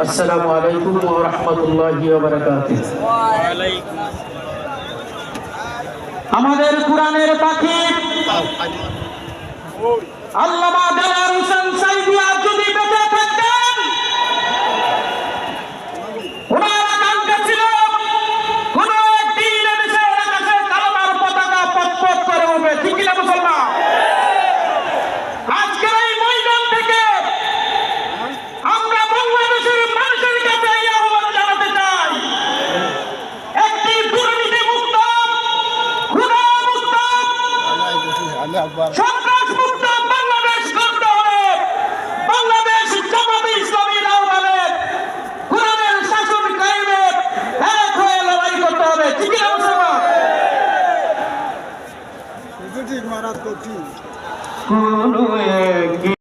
আসসালামু আলাইকুম ওয়া রাহমাতুল্লাহি ওয়া বারাকাতুহু। আমাদের কোরআনের পাখি আল্লামা দেওয়ার হোসেন সাইদি আর যদি বেঁচে থাকতেন, ওনার আকাঙ্ক্ষা ছিল কোন একদিন এদেশের আকাশে কালেমার পতাকা পথ করে উঠবে। ঠিক কিনা মুসলমান? আজকের এই ময়দান থেকে আমরা বাংলাদেশের মানুষের কাছে এই আহ্বান জানাতে চাই, একটি দুর্নীতি মুক্ত, খুদা মুক্ত, সন্ত্রাস মুক্ত বাংলাদেশ গড়তে হবে। বাংলাদেশ জামাতে ইসলামীর আহ্বানে কোরআনের শাসন কায়েমে এক হয়ে লড়াই করতে হবে। ঠিক কিনা মুসলমান? কোন